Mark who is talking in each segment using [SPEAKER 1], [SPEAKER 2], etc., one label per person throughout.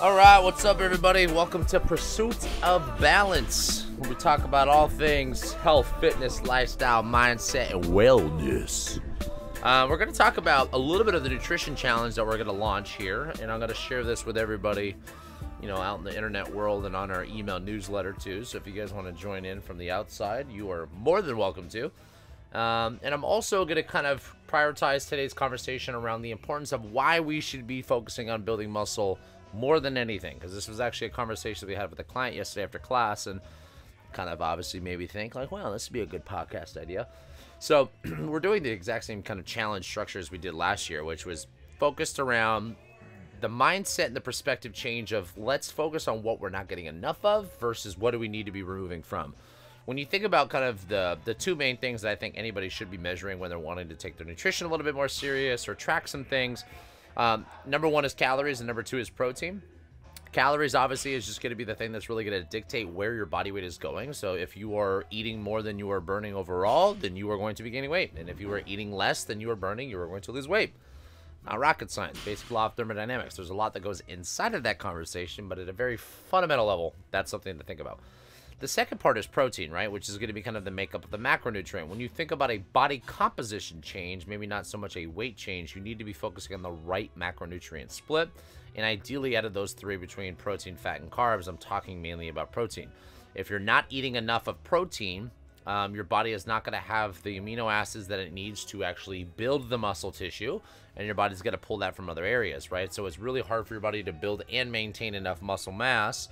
[SPEAKER 1] All right, what's up, everybody? Welcome to Pursuit of Balance, where we talk about all things health, fitness, lifestyle, mindset, and wellness. We're going to talk about a little bit of the nutrition challenge that we're going to launch here, and I'm going to share this with everybody, out in the internet world and on our email newsletter too. So if you guys want to join in from the outside, you are more than welcome to. And I'm also going to kind of prioritize today's conversation around the importance of why we should be focusing on building muscle more than anything, because this was actually a conversation we had with a client yesterday after class, and kind of obviously made me think like, well, this would be a good podcast idea. So we're doing the exact same kind of challenge structure as we did last year, which was focused around the mindset and the perspective change of let's focus on what we're not getting enough of versus what do we need to be removing from. When you think about kind of the two main things that I think anybody should be measuring when they're wanting to take their nutrition a little bit more serious or track some things, number one is calories and number two is protein. Calories obviously is just going to be the thing that's really going to dictate where your body weight is going. So if you are eating more than you are burning overall, then you are going to be gaining weight. And if you are eating less than you are burning, you are going to lose weight. Not rocket science, basic law of thermodynamics. There's a lot that goes inside of that conversation, but at a very fundamental level, that's something to think about. The second part is protein, right, which is going to be kind of the makeup of the macronutrient. When you think about a body composition change, maybe not so much a weight change, you need to be focusing on the right macronutrient split. And ideally, out of those three between protein, fat, and carbs, I'm talking mainly about protein. If you're not eating enough of protein, your body is not going to have the amino acids that it needs to actually build the muscle tissue, and your body's going to pull that from other areas, right? So it's really hard for your body to build and maintain enough muscle mass,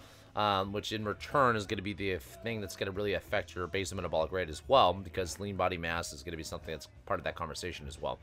[SPEAKER 1] which in return is going to be the thing that's going to really affect your basal metabolic rate as well, because lean body mass is going to be something that's part of that conversation as well.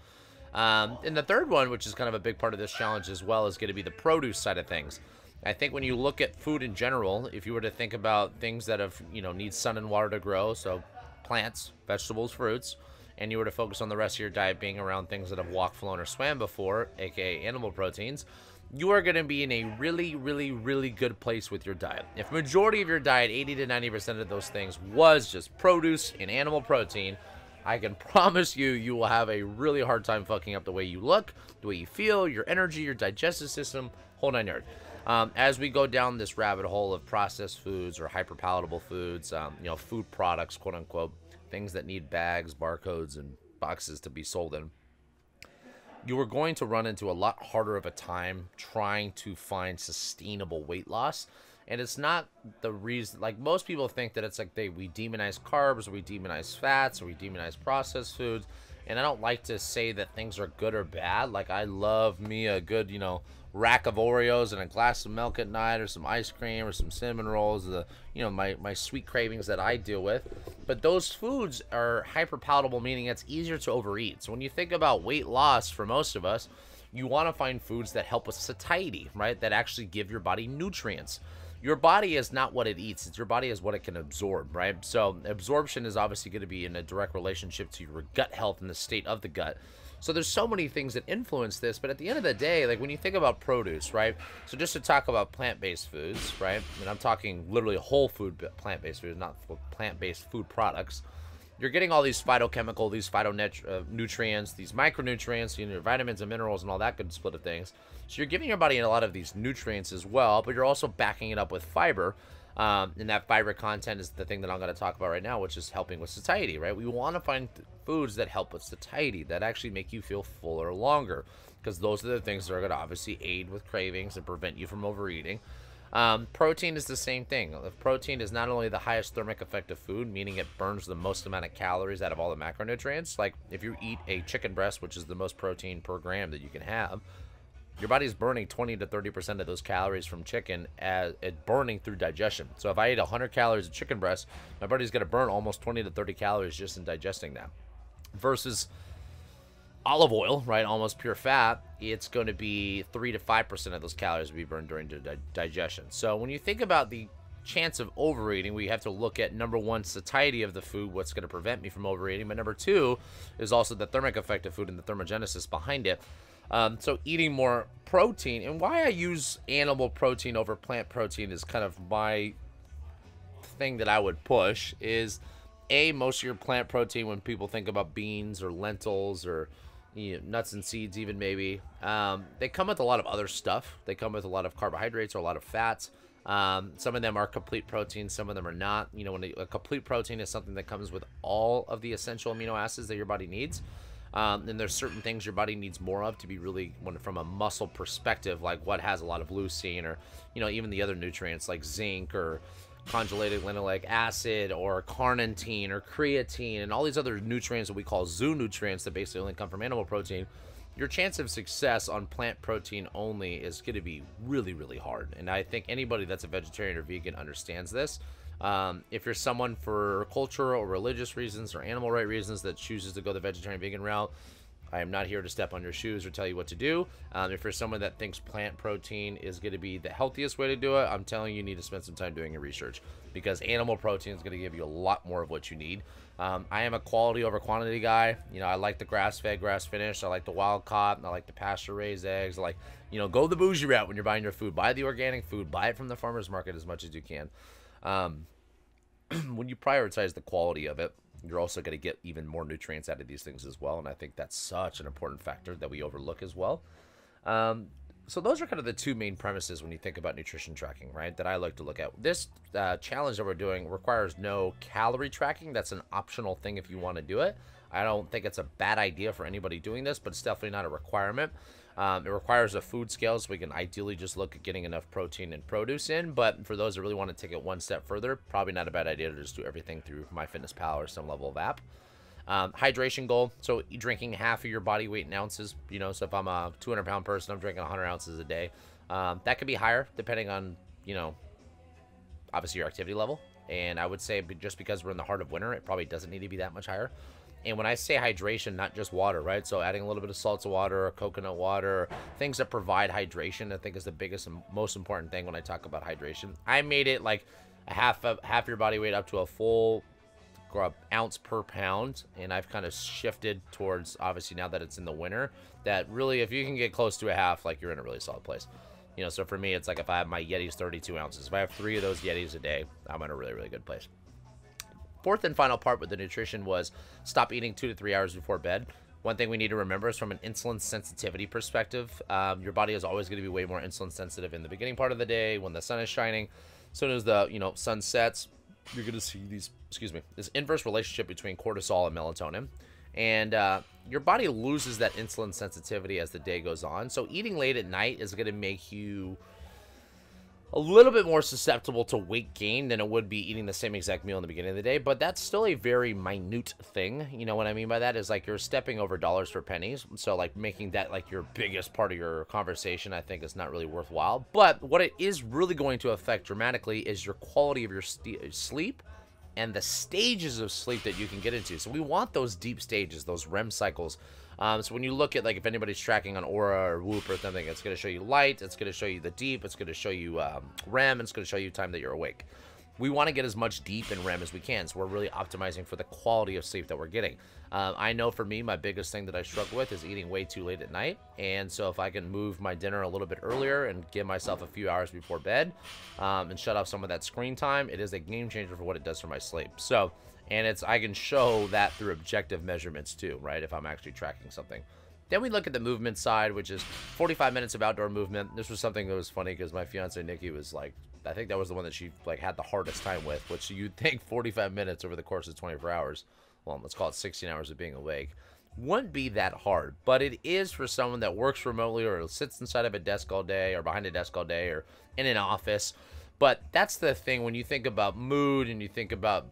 [SPEAKER 1] And the third one, which is kind of a big part of this challenge as well, is going to be the produce side of things. I think when you look at food in general, if you were to think about things that have, need sun and water to grow, so plants, vegetables, fruits, and you were to focus on the rest of your diet being around things that have walked, flown, or swam before, aka animal proteins, you are going to be in a really, really, really good place with your diet. If majority of your diet, 80 to 90% of those things, was just produce and animal protein, I can promise you, you will have a really hard time fucking up the way you look, the way you feel, your energy, your digestive system, whole nine yards. As we go down this rabbit hole of processed foods or hyperpalatable foods, food products, quote unquote, things that need bags, barcodes, and boxes to be sold in, you are going to run into a lot harder of a time trying to find sustainable weight loss. And it's not the reason, like most people think that it's like we demonize carbs, or we demonize fats, or we demonize processed foods. And I don't like to say that things are good or bad. Like I love me a good, rack of Oreos and a glass of milk at night, or some ice cream, or some cinnamon rolls, my sweet cravings that I deal with. But those foods are hyper palatable, meaning it's easier to overeat. So when you think about weight loss for most of us, you want to find foods that help with satiety, right? That actually give your body nutrients. Your body is not what it eats. It's your body is what it can absorb, right? So absorption is obviously going to be in a direct relationship to your gut health and the state of the gut. So there's so many things that influence this, but at the end of the day, like when you think about produce, right? So just to talk about plant-based foods, right? And I'm talking literally whole food plant-based foods, not plant-based food products. You're getting all these phytochemical, these phytonutrients, these micronutrients, your vitamins and minerals and all that good split of things. So you're giving your body a lot of these nutrients as well, but you're also backing it up with fiber. And that fiber content is the thing that I'm going to talk about right now, which is helping with satiety, right? We want to find foods that help with satiety, that actually make you feel fuller longer, because those are the things that are going to obviously aid with cravings and prevent you from overeating. Protein is the same thing. Protein is not only the highest thermic effect of food, meaning it burns the most amount of calories out of all the macronutrients. Like if you eat a chicken breast, which is the most protein per gram that you can have, your body's burning 20 to 30% of those calories from chicken as it burning through digestion. So if I eat 100 calories of chicken breast, my body's going to burn almost 20 to 30 calories just in digesting that. Versus olive oil, right, almost pure fat, it's going to be 3 to 5% of those calories will be burned during digestion. So when you think about the chance of overeating, we have to look at, number one, satiety of the food, what's going to prevent me from overeating, but number two is also the thermic effect of food and the thermogenesis behind it. So eating more protein, and why I use animal protein over plant protein is kind of my thing that I would push is, most of your plant protein, when people think about beans or lentils or nuts and seeds even maybe. They come with a lot of other stuff. They come with a lot of carbohydrates or a lot of fats. Some of them are complete proteins, some of them are not. When a complete protein is something that comes with all of the essential amino acids that your body needs. And there's certain things your body needs more of to be really, from a muscle perspective, like what has a lot of leucine, or even the other nutrients like zinc or conjugated linoleic acid or carnitine or creatine and all these other nutrients that we call zoonutrients that basically only come from animal protein. Your chance of success on plant protein only is going to be really, really hard. And I think anybody that's a vegetarian or vegan understands this. If you're someone for cultural or religious reasons or animal rights reasons that chooses to go the vegetarian vegan route, I am not here to step on your shoes or tell you what to do. If you're someone that thinks plant protein is going to be the healthiest way to do it, I'm telling you need to spend some time doing your research, because animal protein is going to give you a lot more of what you need. I am a quality over quantity guy. I like the grass-fed, grass-finished. I like the wild-caught. I like the pasture-raised eggs. I like, go the bougie route when you're buying your food. Buy the organic food. Buy it from the farmer's market as much as you can. When you prioritize the quality of it, you're also going to get even more nutrients out of these things as well. And I think that's such an important factor that we overlook as well. So those are kind of the two main premises when you think about nutrition tracking, right, that I like to look at. This challenge that we're doing requires no calorie tracking. That's an optional thing if you want to do it. I don't think it's a bad idea for anybody doing this, but it's definitely not a requirement. It requires a food scale, so we can ideally just look at getting enough protein and produce in. But for those that really want to take it one step further, probably not a bad idea to just do everything through MyFitnessPal or some level of app. Hydration goal, so drinking half of your body weight in ounces. So if I'm a 200-pound person, I'm drinking 100 ounces a day. That could be higher depending on, obviously your activity level. And I would say just because we're in the heart of winter, it probably doesn't need to be that much higher. And when I say hydration, not just water, right? So adding a little bit of salted water or coconut water, things that provide hydration, I think is the biggest and most important thing when I talk about hydration. I made it like half your body weight up to a full ounce per pound, and I've kind of shifted towards, obviously now that it's in the winter, that really if you can get close to a half, like you're in a really solid place. So for me, it's like if I have my Yetis 32 ounces, if I have 3 of those Yetis a day, I'm in a really, really good place. Fourth and final part with the nutrition was stop eating 2 to 3 hours before bed. One thing we need to remember is from an insulin sensitivity perspective, your body is always going to be way more insulin sensitive in the beginning part of the day when the sun is shining. As soon as the sun sets, you're going to see this inverse relationship between cortisol and melatonin. And your body loses that insulin sensitivity as the day goes on. So eating late at night is going to make you a little bit more susceptible to weight gain than it would be eating the same exact meal in the beginning of the day, but that's still a very minute thing. What I mean by that is like you're stepping over dollars for pennies. So like making that like your biggest part of your conversation, I think is not really worthwhile. But what it is really going to affect dramatically is your quality of your sleep and the stages of sleep that you can get into. So we want those deep stages, those REM cycles. So when you look at, like, if anybody's tracking on Aura or Whoop or something, it's going to show you light, it's going to show you the deep, it's going to show you REM, and it's going to show you time that you're awake. We want to get as much deep in REM as we can, so we're really optimizing for the quality of sleep that we're getting. I know for me, my biggest thing that I struggle with is eating way too late at night, and so if I can move my dinner a little bit earlier and give myself a few hours before bed and shut off some of that screen time, it is a game changer for what it does for my sleep. So, and I can show that through objective measurements too, right, if I'm actually tracking something. Then we look at the movement side, which is 45 minutes of outdoor movement. This was something that was funny because my fiance Nikki was like, I think that was the one that she like had the hardest time with, which you'd think 45 minutes over the course of 24 hours, well, let's call it 16 hours of being awake, wouldn't be that hard. But it is for someone that works remotely or sits inside of a desk all day or behind a desk all day or in an office. But that's the thing when you think about mood and you think about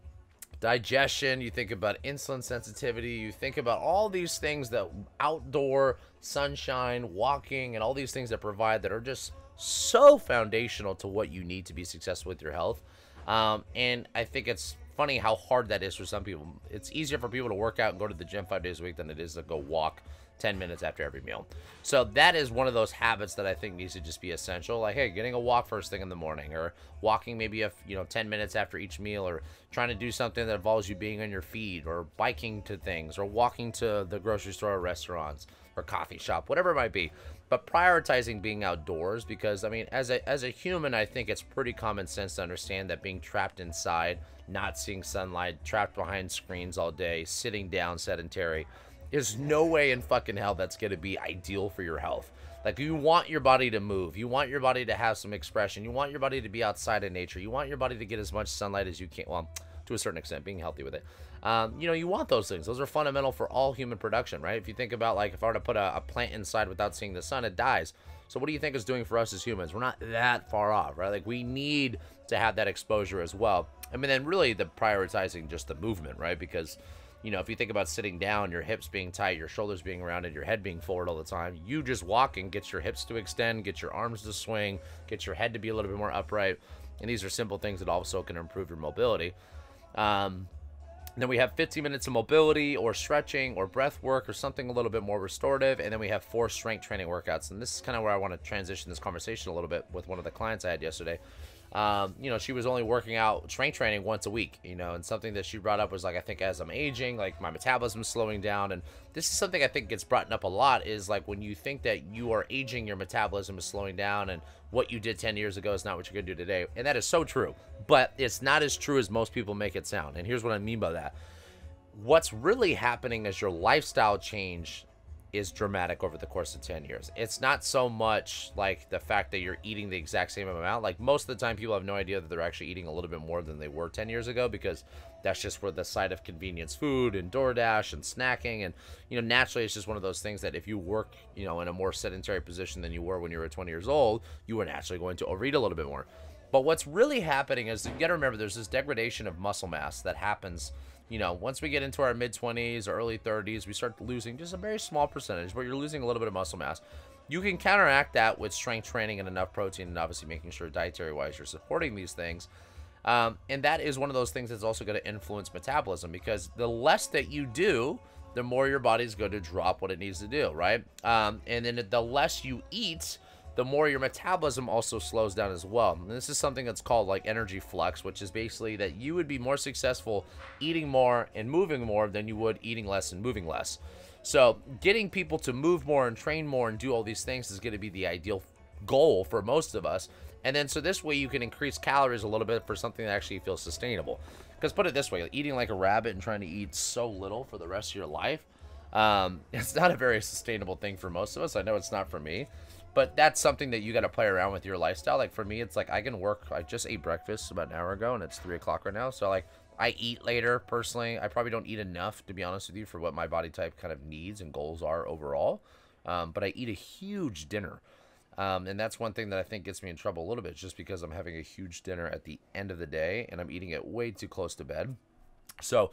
[SPEAKER 1] digestion, you think about insulin sensitivity, you think about all these things that outdoor sunshine, walking, and all these things that provide that are just so foundational to what you need to be successful with your health. And I think it's funny how hard that is for some people. It's easier for people to work out and go to the gym 5 days a week than it is to go walk 10 minutes after every meal. So that is one of those habits that I think needs to just be essential. Like, hey, getting a walk first thing in the morning, or walking maybe 10 minutes after each meal, or trying to do something that involves you being on your feet, or biking to things, or walking to the grocery store or restaurants or coffee shop, whatever it might be. But prioritizing being outdoors, because I mean, as a human, I think it's pretty common sense to understand that being trapped inside, not seeing sunlight, trapped behind screens all day, sitting down, sedentary, There's no way in fucking hell that's going to be ideal for your health. Like, you want your body to move. You want your body to have some expression. You want your body to be outside in nature. You want your body to get as much sunlight as you can. Well, to a certain extent, being healthy with it. You know, you want those things. Those are fundamental for all human production, right? If you think about, like, if I were to put a plant inside without seeing the sun, it dies. So what do you think it's doing for us as humans? We're not that far off, right? Like, we need to have that exposure as well. I mean, then really the prioritizing just the movement, right? Because, you know, if you think about sitting down, your hips being tight, your shoulders being rounded, your head being forward all the time, you just walking gets your hips to extend, get your arms to swing, get your head to be a little bit more upright. And these are simple things that also can improve your mobility. Then we have 15 minutes of mobility or stretching or breath work or something a little bit more restorative. And then we have 4 strength training workouts. And this is kind of where I want to transition this conversation a little bit with one of the clients I had yesterday. You know, she was only working out strength training once a week, you know, and something that she brought up was like, I think as I'm aging, like my metabolism's slowing down. And this is something I think gets brought up a lot, is like when you think that you are aging, your metabolism is slowing down, and what you did 10 years ago is not what you're gonna do today. And that is so true, but it's not as true as most people make it sound. And here's what I mean by that. What's really happening is your lifestyle change is dramatic over the course of 10 years. It's not so much like the fact that you're eating the exact same amount. Like, most of the time people have no idea that they're actually eating a little bit more than they were 10 years ago, because that's just where the side of convenience food and DoorDash and snacking, and, you know, naturally it's just one of those things that if you work, you know, in a more sedentary position than you were when you were 20 years old, you were naturally going to overeat a little bit more. But what's really happening is, you got to remember, there's this degradation of muscle mass that happens. You know, once we get into our mid-20s or early 30s, we start losing just a very small percentage, but you're losing a little bit of muscle mass. You can counteract that with strength training and enough protein, and obviously making sure dietary-wise you're supporting these things. And that is one of those things that's also going to influence metabolism, because the less that you do, the more your body's going to drop what it needs to do, right? And then the less you eat, the more your metabolism also slows down as well. And this is something that's called like energy flux, which is basically that you would be more successful eating more and moving more than you would eating less and moving less. So getting people to move more and train more and do all these things is going to be the ideal goal for most of us. And then so this way you can increase calories a little bit for something that actually feels sustainable. Because put it this way, eating like a rabbit and trying to eat so little for the rest of your life, it's not a very sustainable thing for most of us. I know it's not for me. But that's something that you got to play around with your lifestyle. Like for me, it's like I can work. I just ate breakfast about an hour ago, and it's 3 o'clock right now. So like I eat later personally. I probably don't eat enough, to be honest with you, for what my body type kind of needs and goals are overall. But I eat a huge dinner. And that's one thing that I think gets me in trouble a little bit, just because I'm having a huge dinner at the end of the day and I'm eating it way too close to bed. So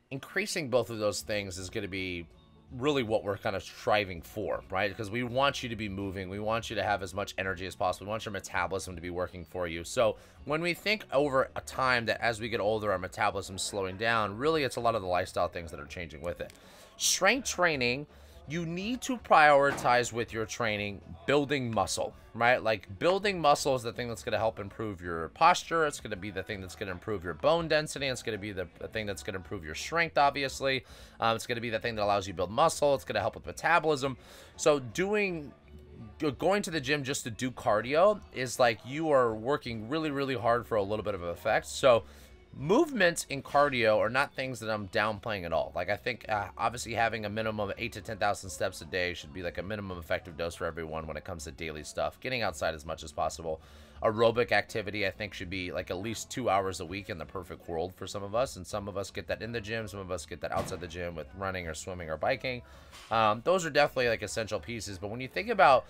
[SPEAKER 1] increasing both of those things is going to be really what we're kind of striving for, right? Because we want you to be moving. We want you to have as much energy as possible. We want your metabolism to be working for you. So when we think over a time that as we get older, our metabolism's slowing down, really it's a lot of the lifestyle things that are changing with it. Strength training, you need to prioritize with your training building muscle, right? Like building muscle is the thing that's going to help improve your posture. It's going to be the thing that's going to improve your bone density. It's going to be the thing that's going to improve your strength, obviously. It's going to be the thing that allows you to build muscle. It's going to help with metabolism. So going to the gym just to do cardio is like you are working really, really hard for a little bit of an effect. So movement and cardio are not things that I'm downplaying at all. Like I think obviously having a minimum of 8 to 10,000 steps a day should be like a minimum effective dose for everyone when it comes to daily stuff. Getting outside as much as possible. Aerobic activity I think should be like at least 2 hours a week in the perfect world for some of us. And some of us get that in the gym. Some of us get that outside the gym with running or swimming or biking. Those are definitely like essential pieces. But when you think about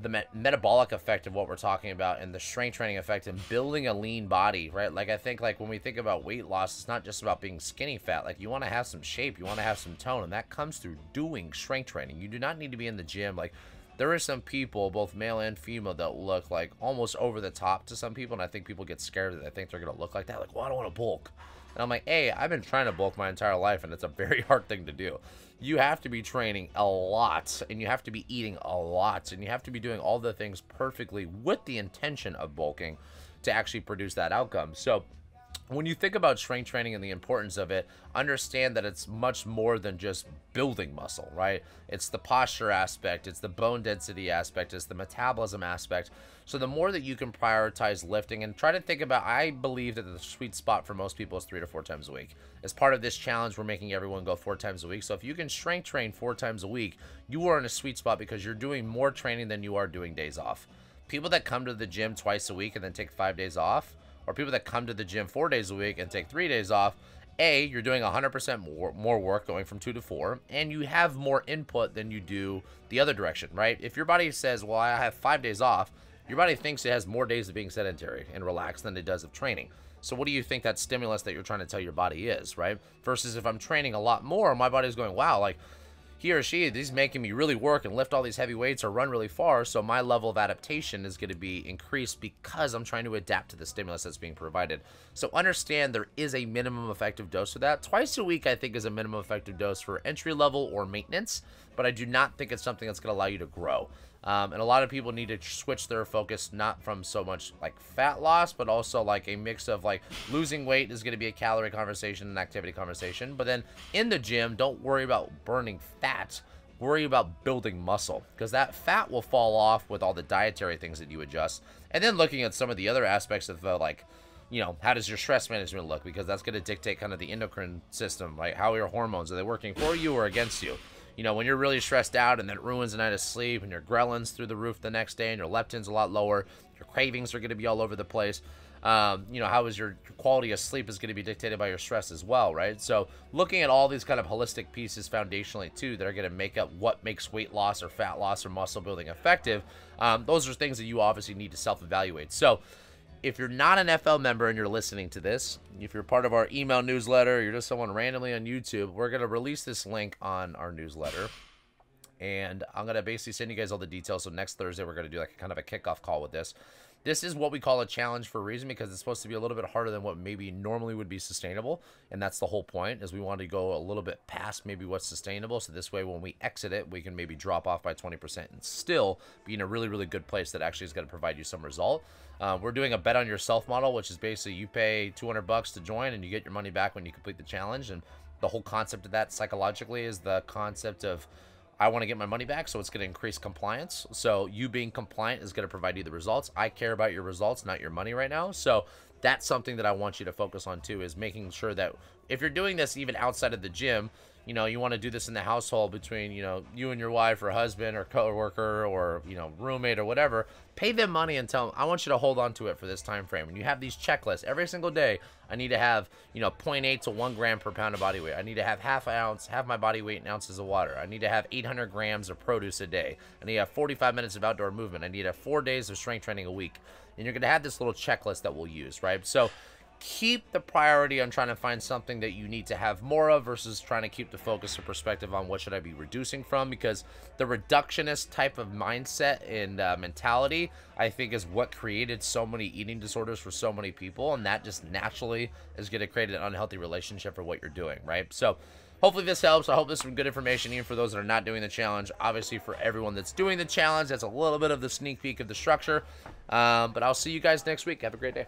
[SPEAKER 1] the metabolic effect of what we're talking about and the strength training effect and building a lean body, right? Like I think like when we think about weight loss, it's not just about being skinny fat. Like you want to have some shape, you want to have some tone, and that comes through doing strength training. You do not need to be in the gym. Like there are some people, both male and female, that look like almost over the top to some people, and I think people get scared that they think they're gonna look like that. Like, well, I don't want to bulk. And I'm like, hey, I've been trying to bulk my entire life, and it's a very hard thing to do. You have to be training a lot, and you have to be eating a lot, and you have to be doing all the things perfectly with the intention of bulking to actually produce that outcome. So when you think about strength training and the importance of it, understand that it's much more than just building muscle, right? It's the posture aspect, it's the bone density aspect, it's the metabolism aspect. So the more that you can prioritize lifting and try to think about, I believe that the sweet spot for most people is 3 to 4 times a week. As part of this challenge, we're making everyone go 4 times a week. So if you can strength train 4 times a week, you are in a sweet spot because you're doing more training than you are doing days off. People that come to the gym twice a week and then take 5 days off, or people that come to the gym 4 days a week and take 3 days off, you're doing 100% more work going from 2 to 4, and you have more input than you do the other direction, right? If your body says, well, I have 5 days off, your body thinks it has more days of being sedentary and relaxed than it does of training. So what do you think that stimulus that you're trying to tell your body is, right? Versus if I'm training a lot more, my body's going, wow, like, he or she, he's making me really work and lift all these heavy weights or run really far, so my level of adaptation is going to be increased because I'm trying to adapt to the stimulus that's being provided. So understand there is a minimum effective dose for that. Twice a week, I think, is a minimum effective dose for entry level or maintenance, but I do not think it's something that's going to allow you to grow. And a lot of people need to switch their focus, not from so much like fat loss, but also like a mix of like losing weight is going to be a calorie conversation and activity conversation. But then in the gym, don't worry about burning fat. Worry about building muscle, because that fat will fall off with all the dietary things that you adjust. And then looking at some of the other aspects of the, like, you know, how does your stress management look? Because that's going to dictate kind of the endocrine system, like how are your hormones, are they working for you or against you? You know, when you're really stressed out and that ruins a night of sleep and your ghrelins through the roof the next day and your leptin's a lot lower, your cravings are going to be all over the place. You know, how is your quality of sleep is going to be dictated by your stress as well, right? So looking at all these kind of holistic pieces foundationally too that are going to make up what makes weight loss or fat loss or muscle building effective, those are things that you obviously need to self-evaluate. So if you're not an FL member and you're listening to this, if you're part of our email newsletter, you're just someone randomly on YouTube, we're going to release this link on our newsletter. And I'm going to basically send you guys all the details. So next Thursday, we're going to do like a kind of a kickoff call with this. This is what we call a challenge for a reason, because it's supposed to be a little bit harder than what maybe normally would be sustainable. And that's the whole point, is we want to go a little bit past maybe what's sustainable. So this way, when we exit it, we can maybe drop off by 20% and still be in a really, really good place that actually is going to provide you some result. We're doing a bet on yourself model, which is basically you pay $200 to join and you get your money back when you complete the challenge. And the whole concept of that psychologically is the concept of, I want to get my money back, so it's going to increase compliance. So you being compliant is going to provide you the results. I care about your results, not your money right now. So that's something that I want you to focus on too, is making sure that if you're doing this even outside of the gym, you know, you want to do this in the household between, you know, you and your wife or husband or coworker or, you know, roommate or whatever, pay them money and tell them, I want you to hold on to it for this time frame. And you have these checklists every single day. I need to have, you know, 0.8 to 1 gram per pound of body weight. I need to have half an ounce, half my body weight in ounces of water. I need to have 800 grams of produce a day. I need to have 45 minutes of outdoor movement. I need to have 4 days of strength training a week. And you're going to have this little checklist that we'll use, right? So keep the priority on trying to find something that you need to have more of versus trying to keep the focus or perspective on what should I be reducing from, because the reductionist type of mindset and mentality, I think, is what created so many eating disorders for so many people, and that just naturally is going to create an unhealthy relationship for what you're doing, right? So hopefully this helps. I hope this is some good information even for those that are not doing the challenge. Obviously for everyone that's doing the challenge, that's a little bit of the sneak peek of the structure, but I'll see you guys next week. Have a great day.